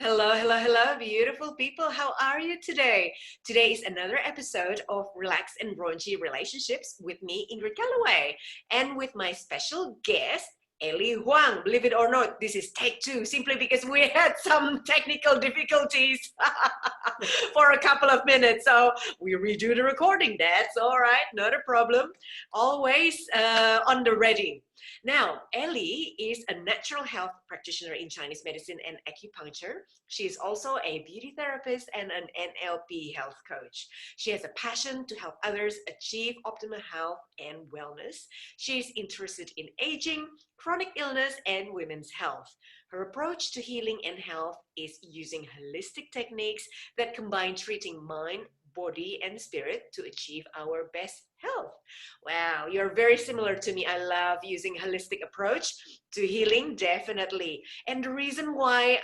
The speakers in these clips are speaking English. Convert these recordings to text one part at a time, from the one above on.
Hello, hello, hello, beautiful people. How are you today? Today is another episode of Relax and Raunchy Relationships with me, Ingrid Galloway, and with my special guest, Huang. Believe it or not, this is take two, simply because we had some technical difficulties for a couple of minutes. So we redo the recording. That's all right, not a problem. Always on the ready. Now, Ellie is a natural health practitioner in Chinese medicine and acupuncture. She is also a beauty therapist and an NLP health coach. She has a passion to help others achieve optimal health and wellness. She is interested in aging, chronic illness, and women's health. Her approach to healing and health is using holistic techniques that combine treating mind, body, and spirit to achieve our best health. Wow, you're very similar to me. I love using holistic approach to healing, definitely. And the reason why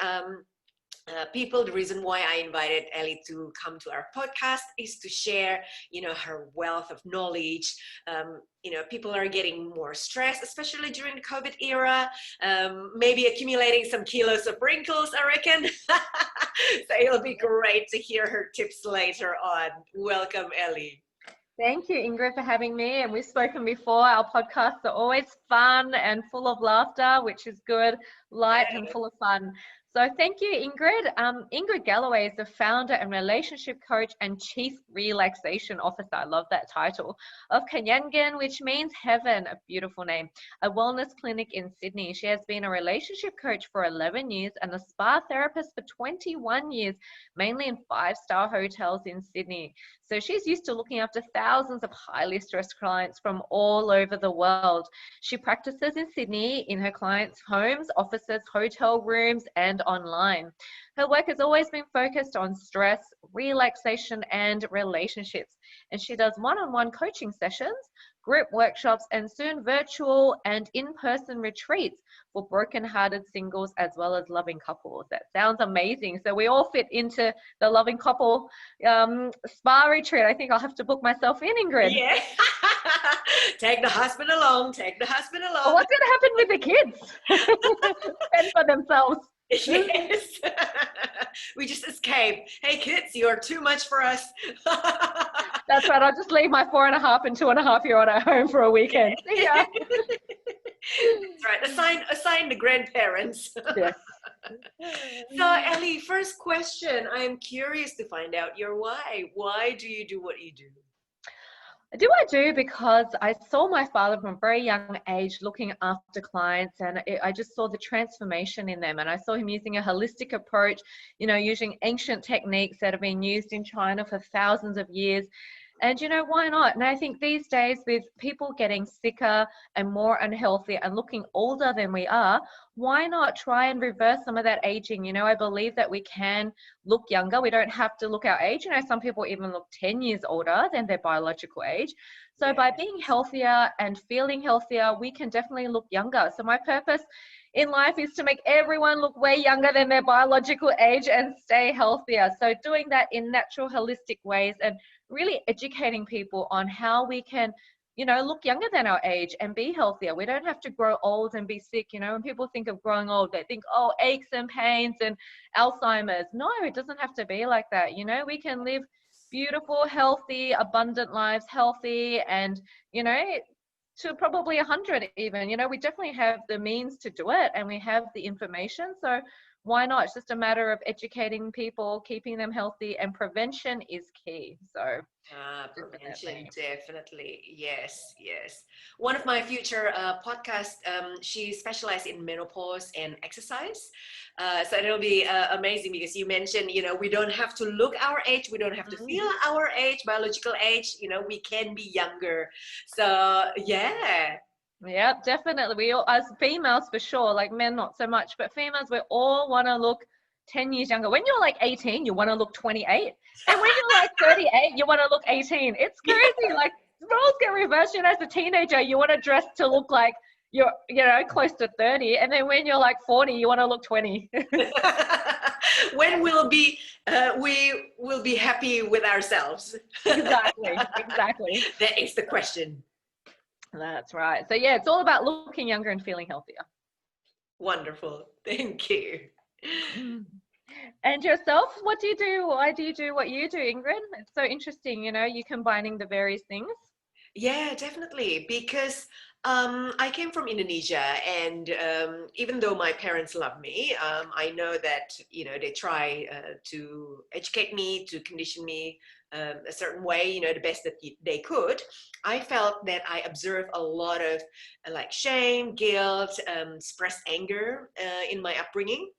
the reason why I invited Ellie to come to our podcast is to share, her wealth of knowledge. People are getting more stressed, especially during the COVID era, maybe accumulating some kilos of wrinkles, I reckon. So it'll be great to hear her tips later on. Welcome, Ellie. Thank you, Ingrid, for having me. And we've spoken before. Our podcasts are always fun and full of laughter, which is good, light and full of fun. So thank you, Ingrid. Ingrid Galloway is the founder and relationship coach and chief relaxation officer. I love that title, of KAHYANGAN, which means heaven, a beautiful name, a wellness clinic in Sydney. She has been a relationship coach for 11 years and a spa therapist for 21 years, mainly in 5-star hotels in Sydney. So she's used to looking after thousands of highly stressed clients from all over the world. She practices in Sydney in her clients' homes, offices, hotel rooms, and online. Her work has always been focused on stress, relaxation, and relationships. And she does one-on-one coaching sessions, group workshops, and soon virtual and in-person retreats for broken-hearted singles as well as loving couples. That sounds amazing. So we all fit into the loving couple spa retreat. I think I'll have to book myself in, Ingrid. Yeah. Take the husband along. Take the husband along. Well, what's going to happen with the kids? Fend for themselves. Yes. We just escaped. Hey kids, you're too much for us. That's right. I'll just leave my 4.5 and 2.5-year-old at home for a weekend. See ya. That's right. Assign the grandparents. Yes. So Ellie, first question. I am curious to find out your why. Why do you do what you do? I do because I saw my father from a very young age looking after clients, and I just saw the transformation in them. And I saw him using a holistic approach, using ancient techniques that have been used in China for thousands of years. And why not? And I think these days, with people getting sicker and more unhealthy and looking older than we are, why not try and reverse some of that aging? I believe that we can look younger. We don't have to look our age. Some people even look 10 years older than their biological age. So by being healthier and feeling healthier, we can definitely look younger. So my purpose in life is to make everyone look way younger than their biological age and stay healthier. So doing that in natural, holistic ways and really educating people on how we can, look younger than our age and be healthier. We don't have to grow old and be sick. When people think of growing old, they think, oh, aches and pains and Alzheimer's. No, it doesn't have to be like that. We can live beautiful, healthy, abundant lives, healthy and, to probably 100 even. We definitely have the means to do it and we have the information. So why not? It's just a matter of educating people, keeping them healthy, and prevention is key. So prevention, definitely. Yes. One of my future podcasts, she specializes in menopause and exercise. So it'll be amazing because you mentioned, we don't have to look our age. We don't have to feel our age, biological age. We can be younger. So, yeah. Yeah, definitely. We all, as females for sure, like men not so much, but females, we all want to look 10 years younger. When you're like 18, you want to look 28. And when you're like 38, you want to look 18. It's crazy. Like roles get reversed. As a teenager, you want to dress to look like you're, close to 30. And then when you're like 40, you want to look 20. When we will be happy with ourselves. Exactly. That is the question. That's right. So yeah, it's all about looking younger and feeling healthier. Wonderful. Thank you. And yourself, what do you do? Why do you do what you do, Ingrid? It's so interesting, you combining the various things. Yeah, definitely. Because I came from Indonesia, and even though my parents love me, I know that they try to educate me, to condition me a certain way, the best that they could. I felt that I observed a lot of like shame, guilt, suppressed anger in my upbringing.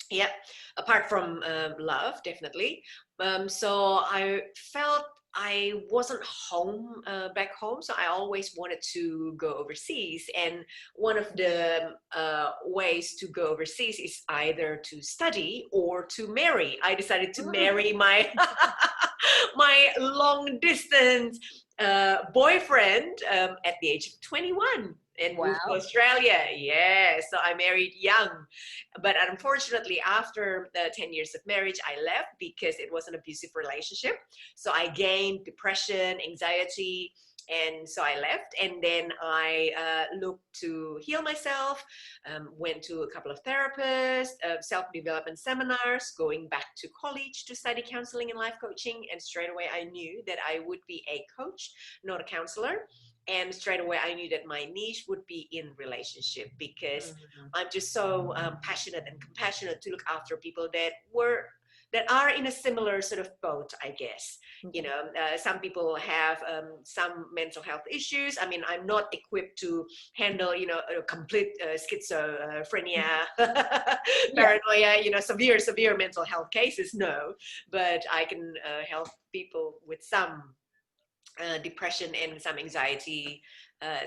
Yeah, apart from love, definitely. So I felt I wasn't home back home, so I always wanted to go overseas. And one of the ways to go overseas is either to study or to marry. I decided to marry my my long distance boyfriend at the age of 21 and moved to Wow. Australia. Yeah, so I married young. But unfortunately, after the 10 years of marriage, I left because it was an abusive relationship. So I gained depression, anxiety, and so I left. And then I looked to heal myself, went to a couple of therapists, self-development seminars, going back to college to study counseling and life coaching. And straight away, I knew that I would be a coach, not a counselor. And straight away, I knew that my niche would be in relationship, because I'm just so passionate and compassionate to look after people that are in a similar sort of boat, I guess. Some people have some mental health issues. I mean, I'm not equipped to handle, a complete schizophrenia, Yeah. paranoia, severe mental health cases. No, but I can help people with some depression and some anxiety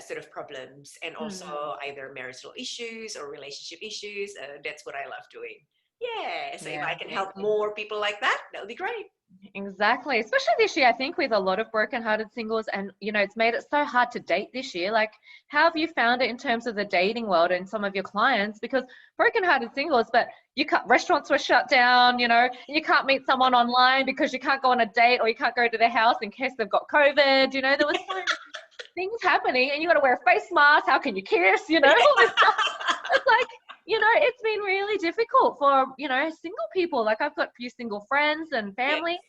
sort of problems, and also either marital issues or relationship issues. That's what I love doing. Yeah, so if Yeah, I can help amazing. more people like that, that would be great. Exactly. Especially this year, I think with a lot of broken-hearted singles, and it's made it so hard to date this year. Like, how have you found it in terms of the dating world and some of your clients? Because broken-hearted singles, but restaurants were shut down, you can't meet someone online because you can't go on a date, or you can't go to their house in case they've got COVID. There was so many things happening, and you got to wear a face mask. How can you kiss? All this stuff. It's like, it's been really difficult for, single people. Like, I've got a few single friends and Yes, family,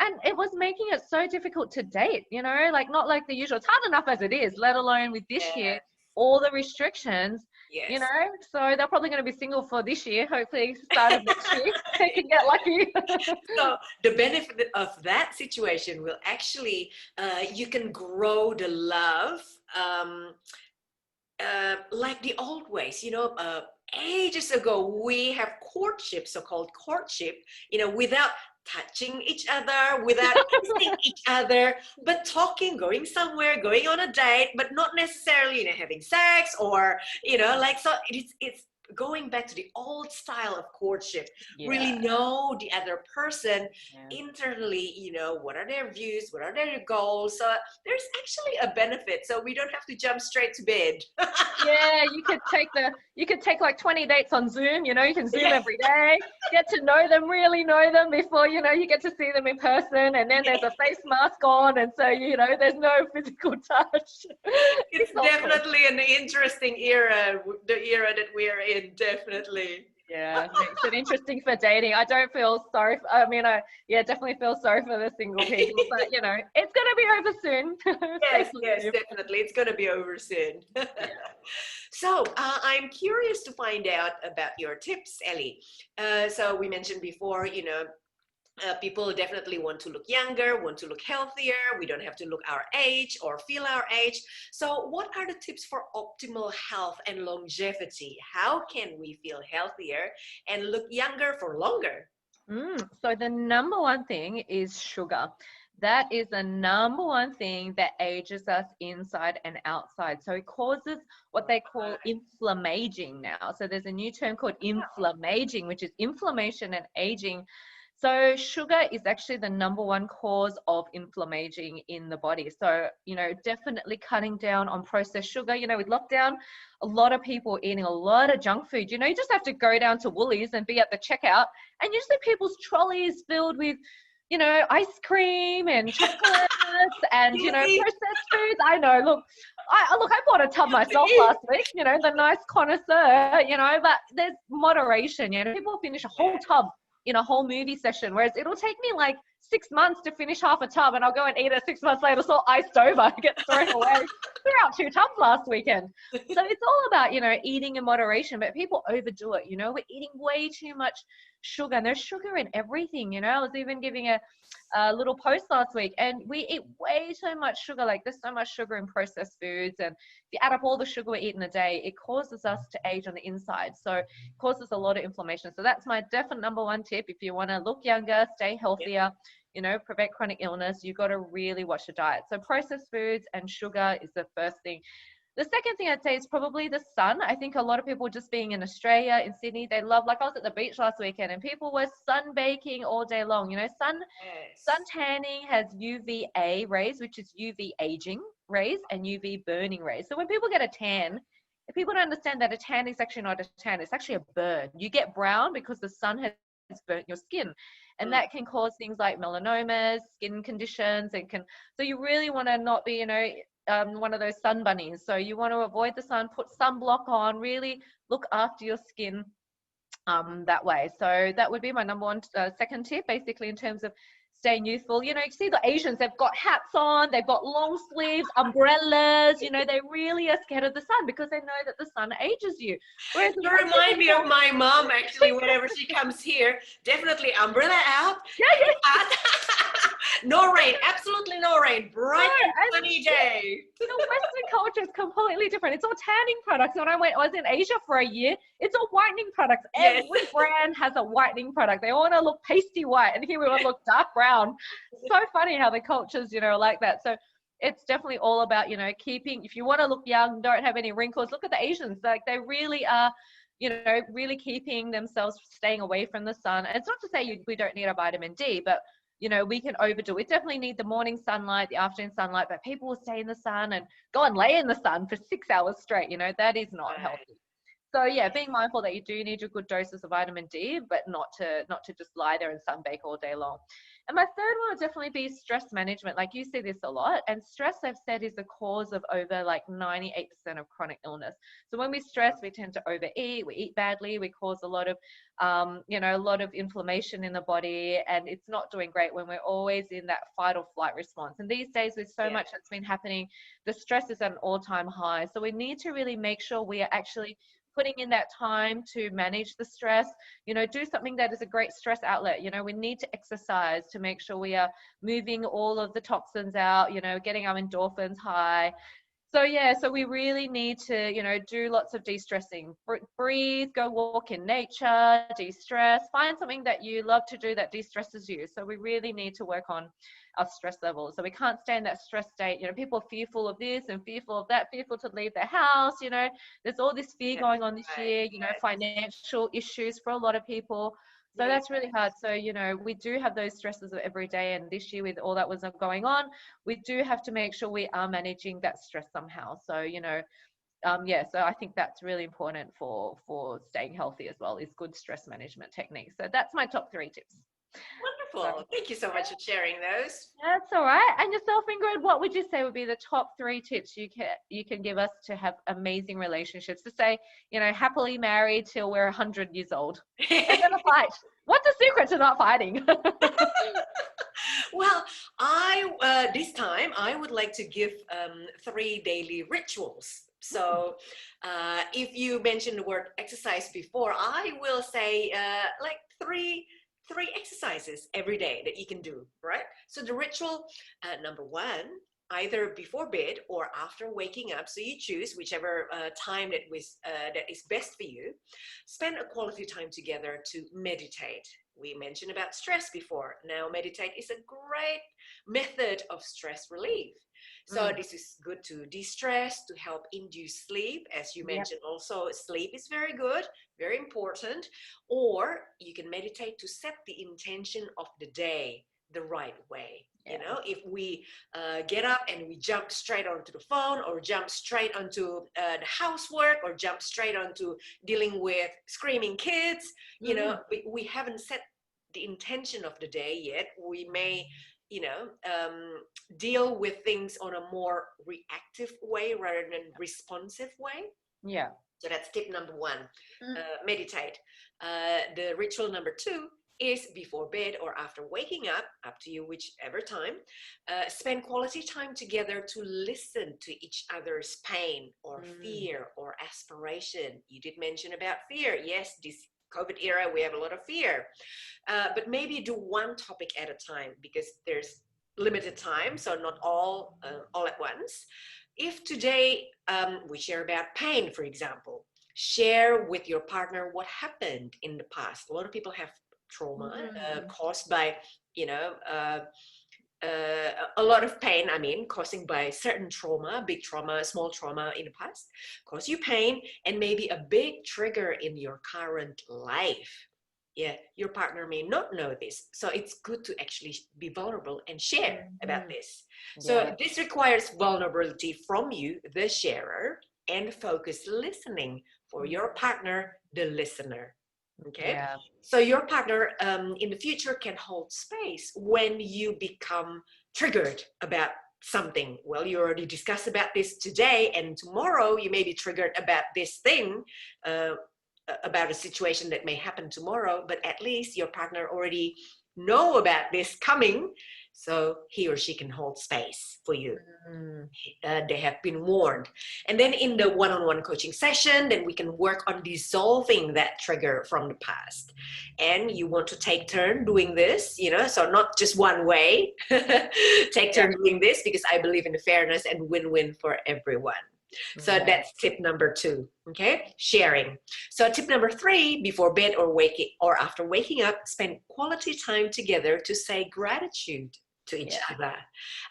and it was making it so difficult to date, like not like the usual. It's hard enough as it is, let alone with this year, yes, all the restrictions, yes. so they're probably going to be single for this year, hopefully start of next year. They can get lucky. So the benefit of that situation will actually, you can grow the love um, like the old ways, ages ago we have courtship, so-called courtship, without touching each other, without kissing each other, but talking, going somewhere, going on a date, but not necessarily, having sex, or, like, so it's going back to the old style of courtship. Really Yeah. know the other person Yeah. internally, what are their views, what are their goals. So there's actually a benefit, so we don't have to jump straight to bed. Yeah, you could take like 20 dates on Zoom, you can Zoom Yeah, every day, get to know them, really know them before, you get to see them in person, and then there's a face mask on, and so, there's no physical touch. it's It's awful. definitely an interesting era, the era that we are in, definitely. Yeah, makes it interesting for dating. I don't feel sorry. Yeah, definitely feel sorry for the single people, but it's gonna be over soon. Stay Yes, yes, positive. definitely. It's going to be over soon. So I'm curious to find out about your tips, Ellie. So we mentioned before, people definitely want to look younger, want to look healthier. We don't have to look our age or feel our age. So what are the tips for optimal health and longevity? How can we feel healthier and look younger for longer? So the number one thing is sugar. That is the number one thing that ages us inside and outside. So it causes what they call inflammaging now. So there's a new term called inflammaging, which is inflammation and aging. So sugar is actually the number one cause of inflammaging in the body. So, definitely cutting down on processed sugar. With lockdown, a lot of people eating a lot of junk food. You just have to go down to Woolies and be at the checkout, and you see people's trolleys filled with, ice cream and chocolates and, Guilty. processed foods. I know, I bought a tub myself last week, the nice connoisseur, but there's moderation, people finish a whole tub in a whole movie session, whereas it'll take me like 6 months to finish half a tub, and I'll go and eat it 6 months later, so iced over, get thrown away. Threw out 2 tubs last weekend. So it's all about, eating in moderation, but people overdo it. We're eating way too much sugar, and there's sugar in everything. I was even giving a little post last week, and we eat way too much sugar. Like, there's so much sugar in processed foods, and if you add up all the sugar we eat in a day, it causes us to age on the inside. So it causes a lot of inflammation. So that's my definite number one tip. If you want to look younger, stay healthier, prevent chronic illness, you've got to really watch your diet. So processed foods and sugar is the first thing. The second thing I'd say is probably the sun. I think a lot of people, just being in Australia, in Sydney, they love, like I was at the beach last weekend and people were sunbaking all day long. Sun tanning has UVA rays, which is UV aging rays, and UV burning rays. So when people get a tan, if people don't understand that a tan is actually not a tan, it's actually a burn. You get brown because the sun has burnt your skin, and that can cause things like melanomas, skin conditions, so you really want to not be, one of those sun bunnies. So you want to avoid the sun, put sunblock on, really look after your skin that way. So that would be my number one, second tip, basically, in terms of staying youthful. You see the Asians, they've got hats on, they've got long sleeves, umbrellas, they really are scared of the sun because they know that the sun ages you. Whereas you remind me of my mom, actually. Whenever she comes here, definitely umbrella out. Yeah. No rain, absolutely no rain. Bright and sunny day. Western culture is completely different. It's all tanning products. When I was in Asia for a year, it's all whitening products. Yes. Every brand has a whitening product. They all want to look pasty white, and here we want to look dark brown. So funny how the cultures, are like that. So it's definitely all about, keeping, if you want to look young, don't have any wrinkles, look at the Asians. Like, they really are, really keeping themselves, staying away from the sun. And it's not to say we don't need a vitamin D, but we can overdo it. We definitely need the morning sunlight, the afternoon sunlight, but people will stay in the sun and go and lay in the sun for 6 hours straight. That is not healthy. So yeah, being mindful that you do need your good doses of vitamin D, but not to just lie there and sunbake all day long. And my third one would definitely be stress management. Like, you see this a lot, and stress, I've said, is the cause of over like 98% of chronic illness. So when we stress, we tend to overeat, we eat badly, we cause a lot of a lot of inflammation in the body, and it's not doing great when we're always in that fight or flight response. And these days, with so much that's been happening, the stress is at an all-time high. So we need to really make sure we are actually putting in that time to manage the stress, do something that is a great stress outlet. We need to exercise to make sure we are moving all of the toxins out, getting our endorphins high. So we really need to, do lots of de-stressing. Breathe, go walk in nature, de-stress, find something that you love to do that de-stresses you. So we really need to work on our stress levels. So we can't stay in that stress state. People are fearful of this and fearful of that, fearful to leave their house. There's all this fear going on this year, financial issues for a lot of people. So that's really hard. So, we do have those stresses of every day. And this year, with all that was going on, we do have to make sure we are managing that stress somehow. So, so I think that's really important for staying healthy as well, is good stress management techniques. So that's my top 3 tips. Wonderful. Thank you so much for sharing those. That's all right. And yourself, Ingrid, what would you say would be the top 3 tips you can give us to have amazing relationships, to stay, happily married till we're 100 years old and never fight? What's the secret to not fighting? Well, this time I would like to give 3 daily rituals. So if you mentioned the word exercise before, I will say like three exercises every day that you can do, right? So the ritual, number 1, either before bed or after waking up. So you choose whichever time that is best for you. Spend a quality time together to meditate. We mentioned about stress before. Now, meditate is a great method of stress relief. So this is good to de-stress, to help induce sleep. As you mentioned, also sleep is very good, very important. Or you can meditate to set the intention of the day the right way. If we get up and we jump straight onto the phone, or jump straight onto the housework, or jump straight onto dealing with screaming kids, we haven't set the intention of the day yet. We may deal with things on a more reactive way rather than responsive way. So that's tip number 1, meditate. The ritual number 2 is before bed or after waking up to you, whichever time, spend quality time together to listen to each other's pain or fear or aspiration. You did mention about fear. Yes, this COVID era, we have a lot of fear. But maybe do one topic at a time, because there's limited time, so not all at once. If today we share about pain, for example, share with your partner what happened in the past. A lot of people have trauma caused by, you know, a lot of pain, I mean, causing by certain trauma, big trauma, small trauma in the past, cause you pain, and maybe a big trigger in your current life. Yeah, your partner may not know this. So it's good to actually be vulnerable and share about this. So this requires vulnerability from you, the sharer, and focused listening for your partner, the listener. Okay. Yeah. So your partner in the future can hold space when you become triggered about something. Well, you already discussed about this today, and tomorrow you may be triggered about this thing, about a situation that may happen tomorrow, but at least your partner already know about this coming, so he or she can hold space for you. They have been warned. And then in the one-on-one coaching session, then we can work on dissolving that trigger from the past. And you want to take turn doing this, you know, so not just one way. Take turn doing this, because I believe in the fairness and win-win for everyone. So that's tip number 2, okay? Sharing. So tip number 3, before bed or after waking up, spend quality time together to say gratitude to each other.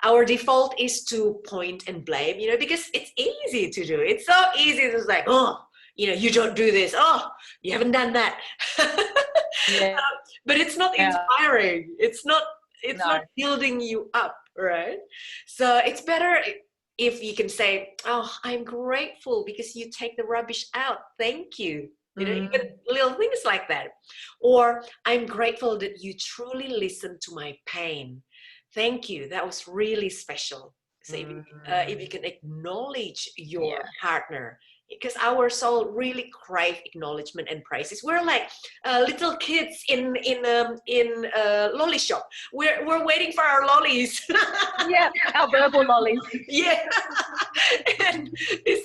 Our default is to point and blame, you know, because it's easy to do. It's so easy to like, oh, you know, you don't do this. Oh, you haven't done that. But it's not inspiring. It's not building you up, right? So it's better if you can say, oh, I'm grateful because you take the rubbish out. Thank you. You know, even little things like that. Or I'm grateful that you truly listened to my pain. Thank you. That was really special. So if you can acknowledge your partner, because our soul really crave acknowledgement and praises. We're like little kids in a lolly shop. We're waiting for our lollies. Our verbal lollies. And this,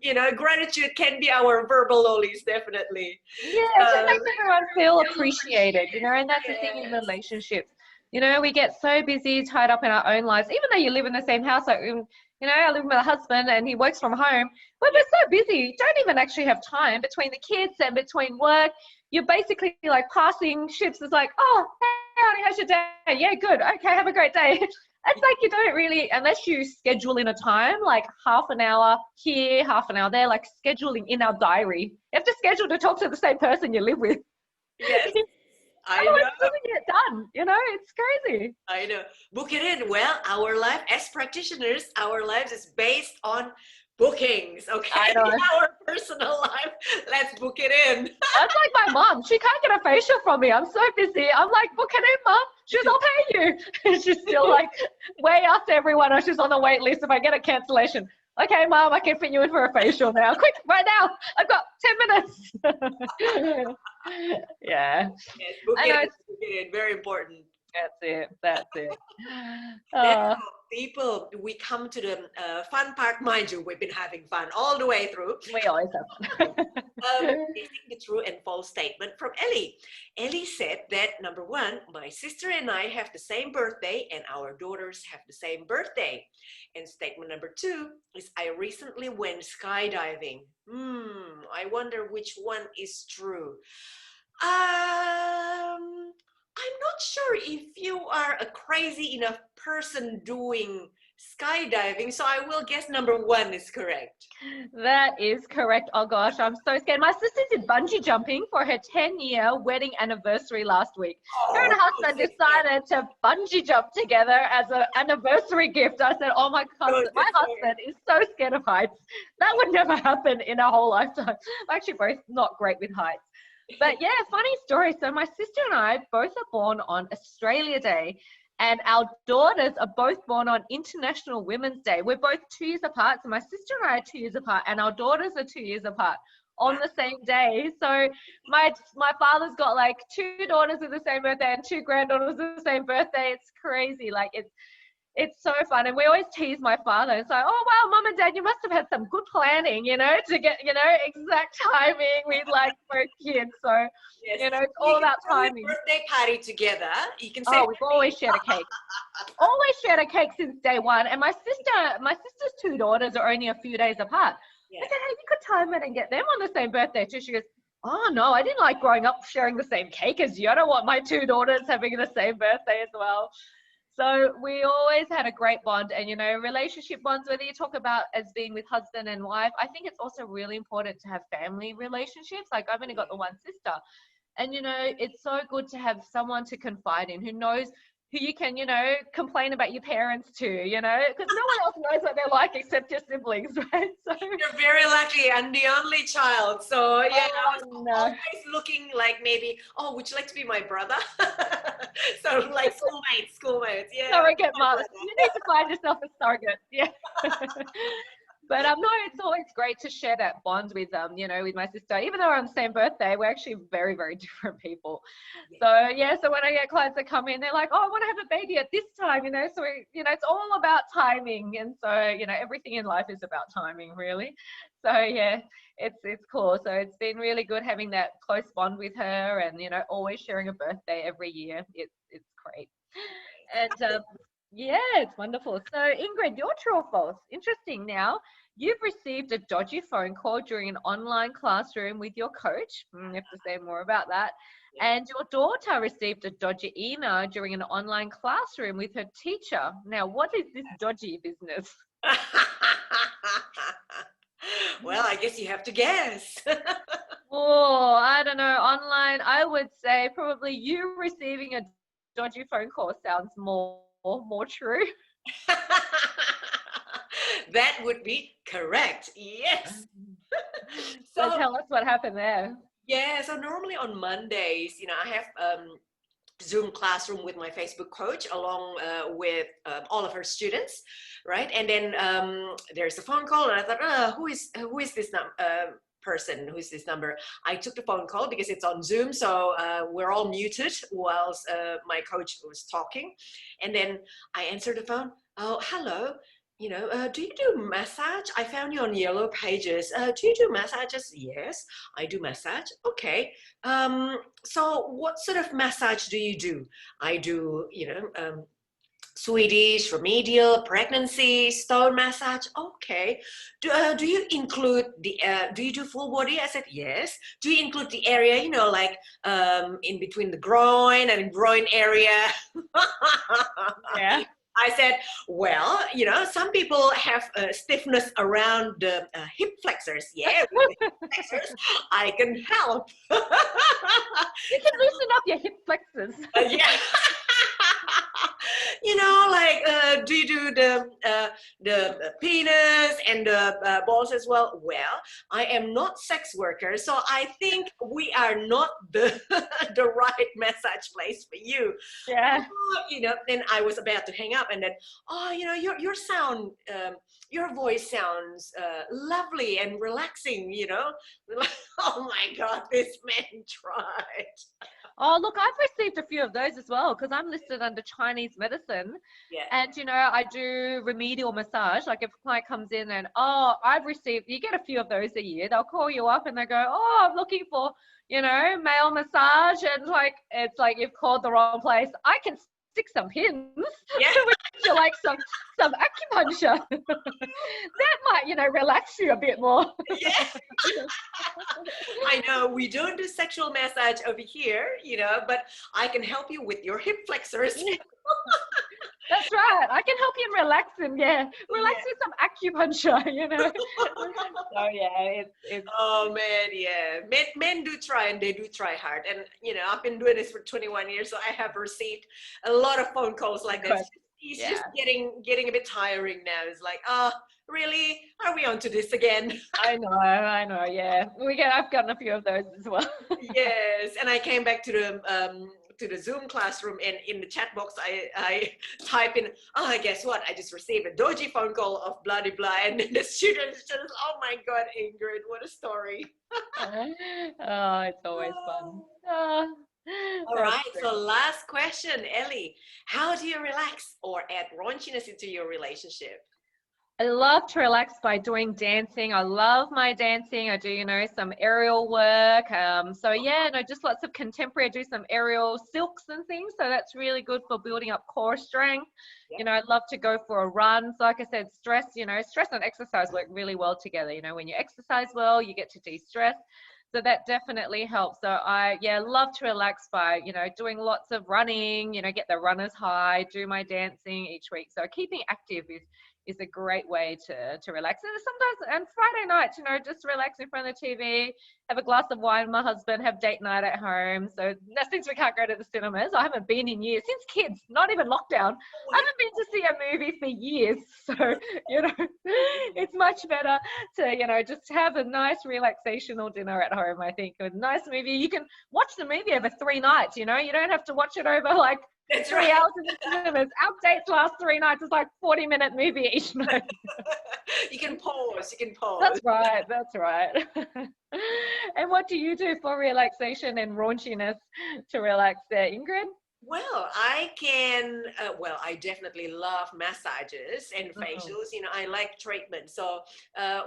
you know, gratitude can be our verbal lollies, definitely. It just makes everyone feel appreciated, you know, and that's the thing in relationships. You know, we get so busy, tied up in our own lives, even though you live in the same house. Like, you know, I live with my husband and he works from home, but we're so busy, you don't even actually have time between the kids and between work. You're basically like passing ships. It's like, oh, hey, honey, how's your day? Yeah, good. Okay, have a great day. It's like you don't really, unless you schedule in a time, like half an hour here, half an hour there, like scheduling in our diary. You have to schedule to talk to the same person you live with. Yes. I know. It doesn't get done, you know, it's crazy. I know. Book it in. Well, our life as practitioners, our lives is based on bookings, okay? I know. Our personal life, let's book it in. That's like my mom. She can't get a facial from me. I'm so busy. I'm like, book it in, Mom. She's, I'll pay you. And she's still like way after everyone else. She's on the wait list if I get a cancellation. Okay, Mom, I can fit you in for a facial now. Quick, right now. I've got 10 minutes. Yes, book it in. Very important. That's it. People, we come to the fun part. Mind you, we've been having fun all the way through. We always have fun. The true and false statement from Ellie. Ellie said that, number 1, my sister and I have the same birthday and our daughters have the same birthday. And statement number 2 is, I recently went skydiving. I wonder which one is true. I'm not sure if you are a crazy enough person doing skydiving, so I will guess number 1 is correct. That is correct. Oh gosh, I'm so scared. My sister did bungee jumping for her 10-year wedding anniversary last week. Her and her husband decided to bungee jump together as an anniversary gift. I said, oh my husband is so scared of heights. That would never happen in our whole lifetime. We're actually both not great with heights. But yeah, funny story. So my sister and I both are born on Australia Day, and our daughters are both born on International Women's Day. We're both 2 years apart. So my sister and I are 2 years apart, and our daughters are 2 years apart. on the same day. So my father's got like 2 daughters with the same birthday and 2 granddaughters with the same birthday. It's crazy. Like it's so fun. And we always tease my father. It's like, oh, wow, mom and dad, you must have had some good planning, to get, exact timing with like both kids. So, Yes. it's You all can about throw your timing. birthday party together. You can say, Oh, we've always shared a cake. Always shared a cake since day one. And my sister's 2 daughters are only a few days apart. yeah. I said, hey, you could time it and get them on the same birthday too. She goes, oh no, I didn't like growing up sharing the same cake as you. I don't want my 2 daughters having the same birthday as well. So we always had a great bond. And, relationship bonds, whether you talk about as being with husband and wife, I think it's also really important to have family relationships. Like I've only got the one sister. And, it's so good to have someone to confide in who knows, who you can, complain about your parents to, because no one else knows what they're like except your siblings, right? So You're very lucky. I'm the only child. So, yeah, I was no. always looking like maybe, oh, would you like to be my brother? So, like schoolmates. Yeah. Surrogate mother. You need to find yourself a surrogate. Yeah. But no, it's always great to share that bond with with my sister. Even though we're on the same birthday, we're actually very, very different people. So yeah, so when I get clients that come in, they're like, oh, I want to have a baby at this time, so it's all about timing. And so, everything in life is about timing, really. So yeah, it's cool. So it's been really good having that close bond with her, and always sharing a birthday every year. It's great. And yeah, it's wonderful. So Ingrid, your true or false? Interesting. Now, you've received a dodgy phone call during an online classroom with your coach. You have to say more about that. And your daughter received a dodgy email during an online classroom with her teacher. Now, what is this dodgy business? Well, I guess you have to guess. Oh, I don't know. Online, I would say probably you receiving a dodgy phone call sounds more true. That would be correct. Yes. So tell us what happened there. Yeah, so normally on Mondays, I have Zoom classroom with my Facebook coach along with all of her students, right? And then there's a phone call, and I thought, who is this person? Who's this number? I took the phone call because it's on Zoom, so we're all muted whilst my coach was talking. And then I answered the phone. Oh, hello. Do you do massage? I found you on Yellow Pages. Do you do massages? Yes, I do massage. Okay. So what sort of massage do you do? I do, Swedish, remedial, pregnancy, stone massage. Okay. Do you include do you do full body? I said, yes. Do you include the area, like in between the groin and groin area? Yeah. I said, well, some people have stiffness around the hip flexors. Yeah, with the hip flexors, I can help. You can loosen up your hip flexors. Yeah. Do you do the penis and the balls as well? Well, I am not sex worker, so I think we are not the right massage place for you. Yeah. Then I was about to hang up, and then, your sound, your voice sounds lovely and relaxing. Oh my God, this man tried. Oh, look, I've received a few of those as well because I'm listed under Chinese medicine. Yeah. And, I do remedial massage. Like if a client comes in and, you get a few of those a year. They'll call you up and they go, oh, I'm looking for, male massage. And it's like you've called the wrong place. I can stick some pins. Yeah. Would you like some acupuncture? That might, relax you a bit more. Yeah. I know we don't do sexual massage over here, but I can help you with your hip flexors. That's right. I can help you in relaxing. Yeah, relax with some acupuncture. So yeah, it's. Oh man, yeah. Men do try, and they do try hard. And I've been doing this for 21 years, so I have received a lot of phone calls like this. It's just getting a bit tiring now. It's like, really? Are we on to this again? I know. Yeah, I've gotten a few of those as well. Yes, and I came back to the to the Zoom classroom, and in the chat box I type in, oh, guess what? I just received a dodgy phone call of blah blah blah, and then the students just, oh my God, Ingrid, what a story. Oh, it's always fun. Oh, All that's right, so last question, Ellie. How do you relax or add raunchiness into your relationship? I love to relax by doing dancing. I love my dancing. I do, you know, some aerial work. So yeah, no, just lots of contemporary. I do some aerial silks and things. So that's really good for building up core strength. Yeah. You know, I love to go for a run. So like I said, stress, you know, stress and exercise work really well together. You know, when you exercise well, you get to de-stress. So that definitely helps. So I, yeah, love to relax by, you know, doing lots of running, you know, get the runner's high, do my dancing each week. So keeping active is a great way to relax. And sometimes, and Friday night, you know, just relax in front of the TV, have a glass of wine with my husband, have date night at home. So since we can't go to the cinemas, I haven't been in years, since kids, not even lockdown. I haven't been to see a movie for years. So, you know, it's much better to, you know, just have a nice relaxational dinner at home, I think. A nice movie. You can watch the movie over 3 nights, you know, you don't have to watch it over like That's 3 right. hours in the cinemas. Our dates last 3 nights. It's like 40-minute movie each night. You can pause. You can pause. That's right. That's right. And what do you do for relaxation and raunchiness to relax there, Ingrid? Well, I can, I definitely love massages and Mm. facials. You know, I like treatment. So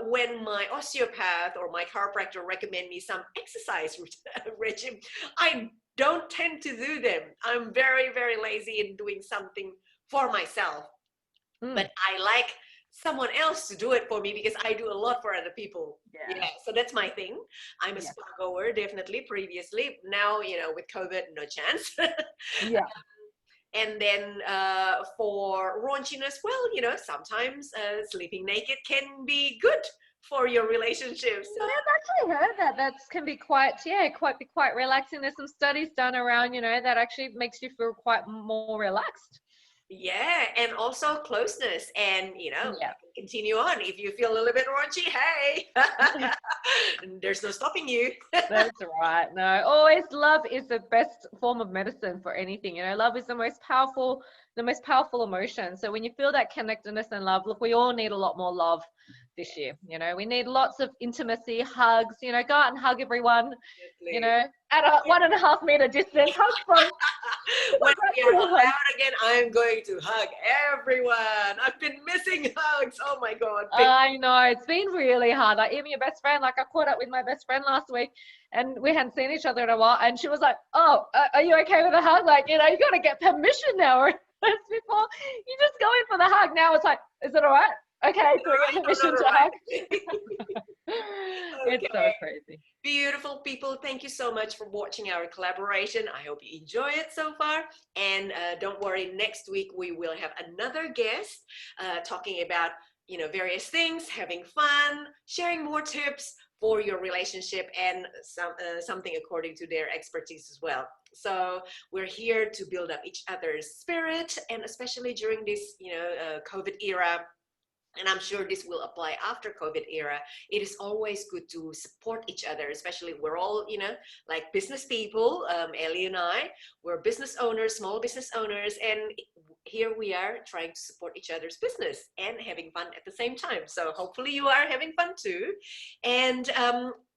when my osteopath or my chiropractor recommend me some exercise regime, I don't tend to do them. I'm very, very lazy in doing something for myself. But I like someone else to do it for me because I do a lot for other people. Yeah, so that's my thing. I'm a spa goer, definitely, previously. Now, you know, with COVID, no chance. Yeah. And then for raunchiness, well, you know, sometimes sleeping naked can be good for your relationships. Yeah, I've actually heard that can be quite relaxing. There's some studies done around, you know, that actually makes you feel quite more relaxed. Yeah, and also closeness, and you know, Yeah. continue on if you feel a little bit raunchy. Hey, there's no stopping you. That's right. No, always love is the best form of medicine for anything. You know, love is the most powerful emotion. So when you feel that connectedness and love, look, we all need a lot more love this year. You know, we need lots of intimacy, hugs. You know, go out and hug everyone. You know, at a 1.5 meter distance, hug from. When we are allowed again, I'm going to hug everyone. I've been missing hugs. Oh my God. I know, it's been really hard. Like even your best friend, like I caught up with my best friend last week and we hadn't seen each other in a while. And she was like, oh, are you okay with a hug? Like, you know, you got to get permission now. Before you just go in for the hug. Now it's like, is it all right? Okay, so we get permission to hug. It's so crazy. Beautiful people, thank you so much for watching our collaboration. I hope you enjoy it so far. And don't worry, next week we will have another guest talking about, you know, various things, having fun, sharing more tips for your relationship, and something according to their expertise as well. So we're here to build up each other's spirit, and especially during this, you know, COVID era. And I'm sure this will apply after COVID era. It is always good to support each other, especially we're all, you know, like business people. Ellie and I, we're business owners, small business owners, and here we are trying to support each other's business and having fun at the same time. So hopefully you are having fun too. And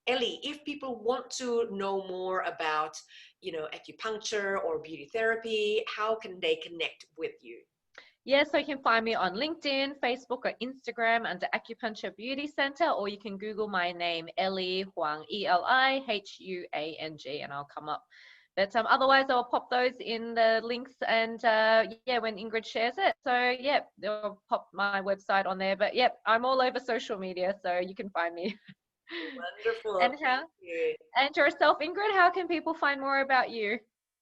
Ellie, if people want to know more about, you know, acupuncture or beauty therapy, how can they connect with you? Yes, so you can find me on LinkedIn, Facebook, or Instagram under Acupuncture Beauty Center, or you can Google my name, Eli Huang, Elihuang, and I'll come up. But otherwise, I'll pop those in the links, and yeah, when Ingrid shares it. So yeah, they'll pop my website on there. But yeah, I'm all over social media, so you can find me. Wonderful. And yourself, Ingrid, how can people find more about you?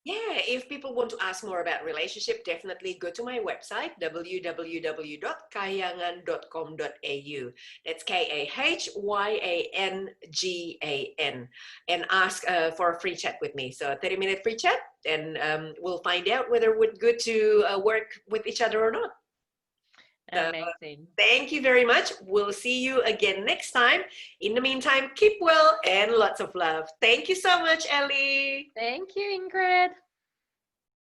Yeah, if people want to ask more about relationship, definitely go to my website, www.kahyangan.com.au. That's KAHYANGAN, and ask for a free chat with me. So a 30-minute free chat, and we'll find out whether we're good to work with each other or not. Amazing. Thank you very much. We'll see you again next time. In the meantime, keep well and lots of love. Thank you so much, Ellie. Thank you, Ingrid.